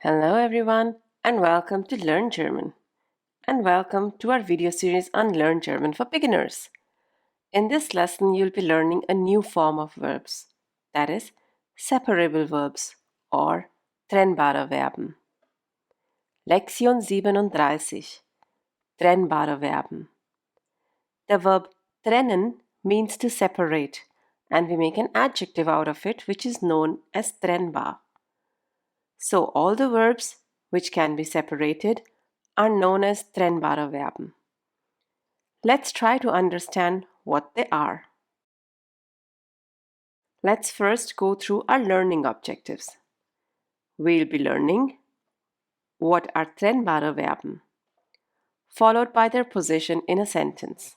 Hello everyone and welcome to Learn German and welcome to our video series on Learn German for Beginners. In this lesson you'll be learning a new form of verbs, that is separable verbs or Trennbare Verben. Lektion 37. Trennbare Verben. The verb trennen means to separate and we make an adjective out of it which is known as trennbar. So all the verbs which can be separated are known as Trennbare Verben. Let's try to understand what they are. Let's first go through our learning objectives. We'll be learning what are Trennbare Verben, followed by their position in a sentence.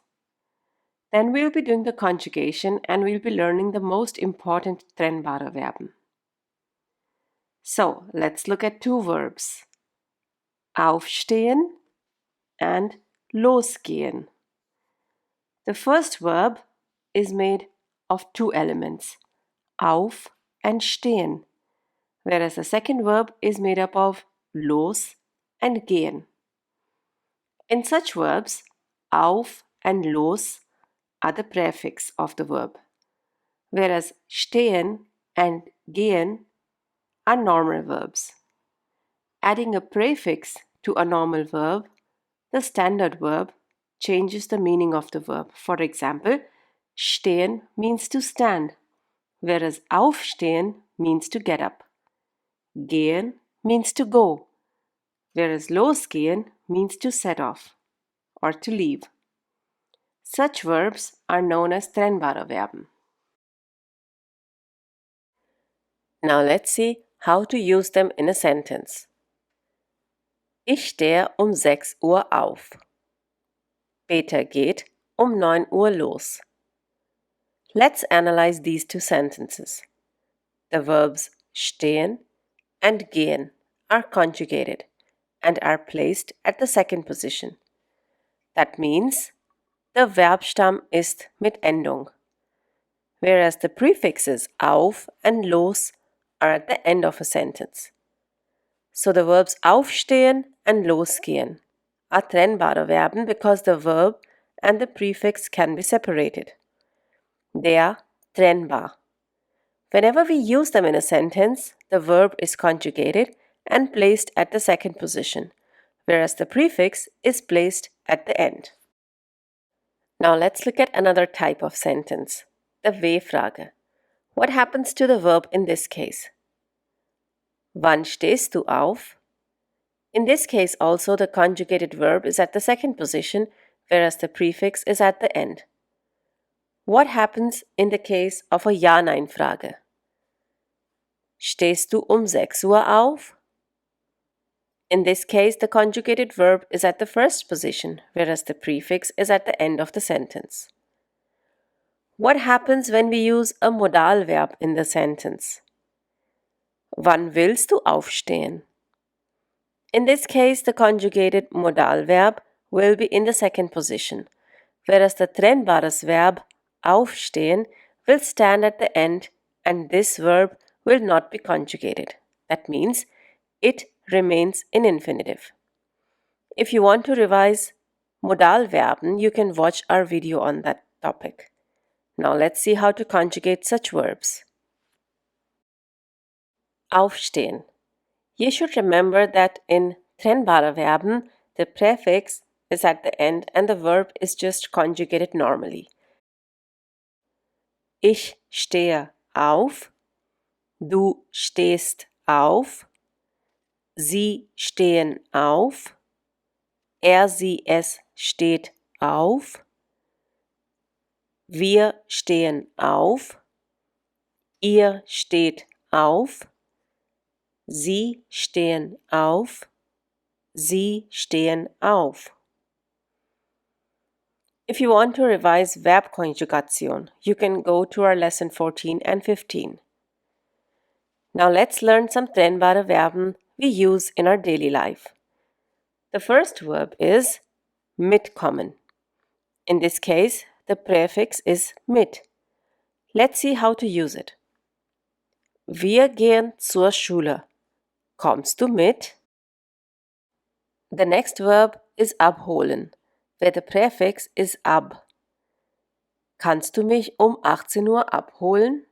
Then we'll be doing the conjugation and we'll be learning the most important Trennbare Verben. So let's look at two verbs, aufstehen and losgehen. The first verb is made of two elements, auf and stehen, whereas the second verb is made up of los and gehen. In such verbs, auf and los are the prefix of the verb, whereas stehen and gehen are normal verbs. Adding a prefix to a normal verb, the standard verb, changes the meaning of the verb. For example, stehen means to stand, whereas aufstehen means to get up. Gehen means to go, whereas losgehen means to set off or to leave. Such verbs are known as Trennbare Verben. Now let's see how to use them in a sentence. Ich stehe 6 Uhr auf. Peter geht 9 Uhr los. Let's analyze these two sentences. The verbs stehen and gehen are conjugated and are placed at the second position. That means the Verbstamm ist mit Endung, whereas the prefixes auf and los are at the end of a sentence. So the verbs aufstehen and losgehen are Trennbare Verben because the verb and the prefix can be separated. They are trennbar. Whenever we use them in a sentence, the verb is conjugated and placed at the second position, whereas the prefix is placed at the end. Now let's look at another type of sentence, the W-Frage. What happens to the verb in this case? Wann stehst du auf? In this case also the conjugated verb is at the second position, whereas the prefix is at the end. What happens in the case of a Ja-Nein-Frage? Stehst du 6 Uhr auf? In this case, the conjugated verb is at the first position, whereas the prefix is at the end of the sentence. What happens when we use a Modalverb in the sentence? Wann willst du aufstehen? In this case, the conjugated Modalverb will be in the second position, whereas the trennbares Verb aufstehen will stand at the end and this verb will not be conjugated. That means it remains in infinitive. If you want to revise Modalverben, you can watch our video on that topic. Now let's see how to conjugate such verbs. Aufstehen. You should remember that in Trennbare Verben, the prefix is at the end and the verb is just conjugated normally. Ich stehe auf, du stehst auf, sie stehen auf, sie es steht auf, wir stehen auf, ihr steht auf, sie stehen auf, sie stehen auf. If you want to revise verb conjugation, you can go to our lesson 14 and 15. Now let's learn some Trennbare Verben we use in our daily life. The first verb is mitkommen. In this case, the prefix is mit. Let's see how to use it. Wir gehen zur Schule. Kommst du mit? The next verb is abholen, where the prefix is ab. Kannst du mich 18 Uhr abholen?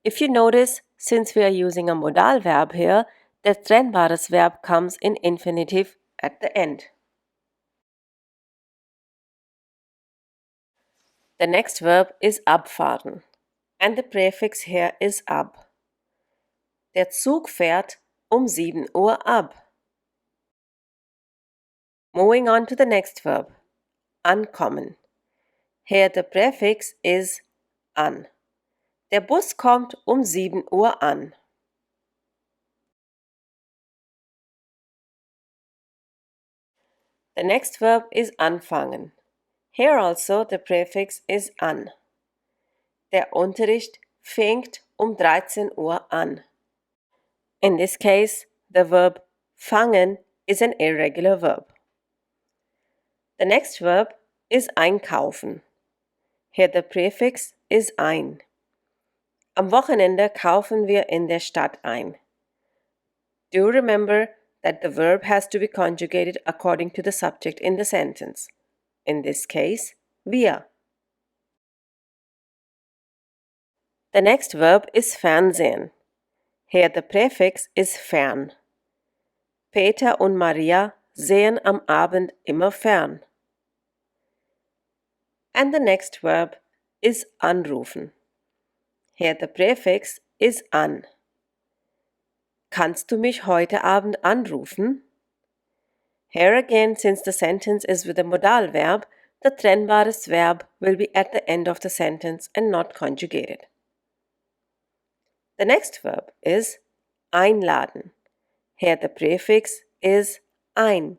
If you notice, since we are using a modal verb here, the trennbares verb comes in infinitive at the end. The next verb is abfahren, and the prefix here is ab. Der Zug fährt 7 Uhr ab. Moving on to the next verb, ankommen. Here the prefix is an. Der Bus kommt 7 Uhr an. The next verb is anfangen. Here also the prefix is an. Der Unterricht fängt 13 Uhr an. In this case, the verb fangen is an irregular verb. The next verb is einkaufen. Here the prefix is ein. Am Wochenende kaufen wir in der Stadt ein. Do remember that the verb has to be conjugated according to the subject in the sentence. In this case, wir. The next verb is fernsehen. Here the prefix is fern. Peter und Maria sehen am Abend immer fern. And the next verb is anrufen. Here the prefix is an. Kannst du mich heute Abend anrufen? Here again, since the sentence is with a modal verb, the trennbares verb will be at the end of the sentence and not conjugated. The next verb is einladen. Here the prefix is ein.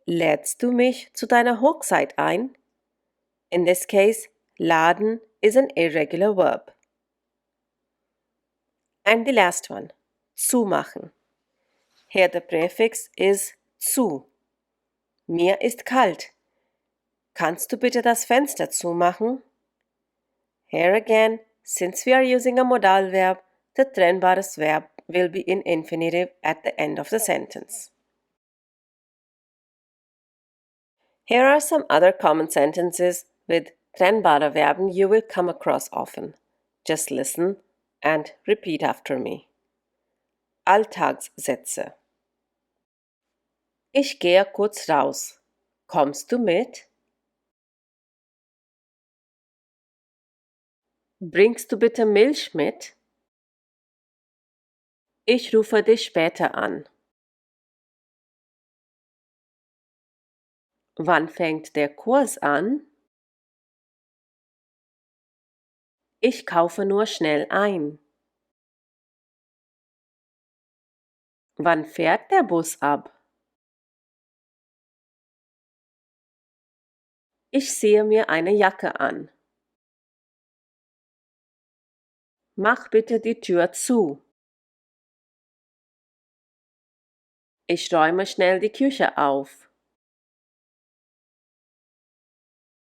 Lädst du mich zu deiner Hochzeit ein? In this case, laden is an irregular verb. And the last one, zumachen. Here the prefix is zu. Mir ist kalt. Kannst du bitte das Fenster zumachen? Here again, since we are using a modal verb, the trennbares verb will be in infinitive at the end of the sentence. Here are some other common sentences with trennbare Verben you will come across often. Just listen and repeat after me. Alltagssätze. Ich gehe kurz raus. Kommst du mit? Bringst du bitte Milch mit? Ich rufe dich später an. Wann fängt der Kurs an? Ich kaufe nur schnell ein. Wann fährt der Bus ab? Ich ziehe mir eine Jacke an. Mach bitte die Tür zu. Ich räume schnell die Küche auf.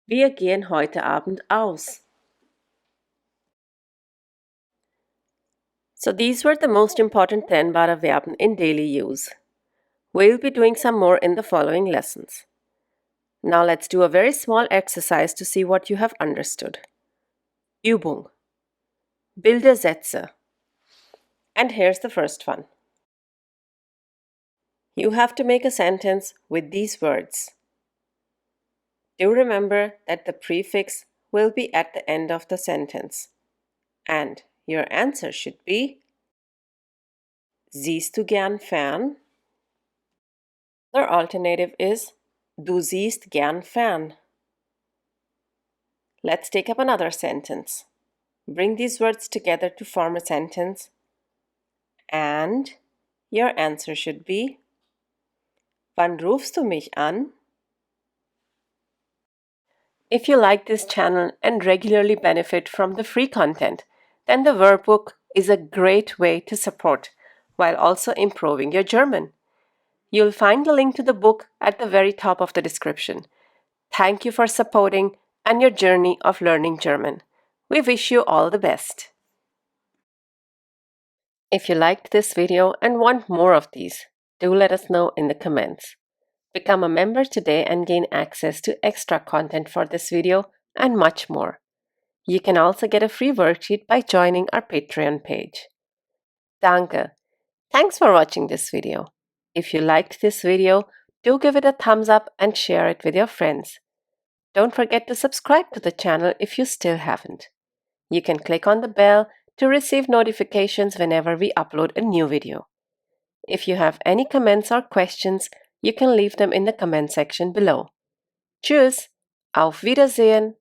Wir gehen heute Abend aus. So these were the most important trennbare Verben in daily use. We'll be doing some more in the following lessons. Now let's do a very small exercise to see what you have understood. Übung. Bilde Sätze. And here's the first one. You have to make a sentence with these words. Do remember that the prefix will be at the end of the sentence. And your answer should be: Siehst du gern fern? Their alternative is: Du siehst gern fern. Let's take up another sentence. Bring these words together to form a sentence. And your answer should be: Wann rufst du mich an? If you like this channel and regularly benefit from the free content, then the workbook is a great way to support while also improving your German. You'll find the link to the book at the very top of the description. Thank you for supporting and your journey of learning German. We wish you all the best. If you liked this video and want more of these, do let us know in the comments. Become a member today and gain access to extra content for this video and much more. You can also get a free worksheet by joining our Patreon page. Danke! Thanks for watching this video. If you liked this video, do give it a thumbs up and share it with your friends. Don't forget to subscribe to the channel if you still haven't. You can click on the bell to receive notifications whenever we upload a new video. If you have any comments or questions, you can leave them in the comment section below. Tschüss! Auf Wiedersehen!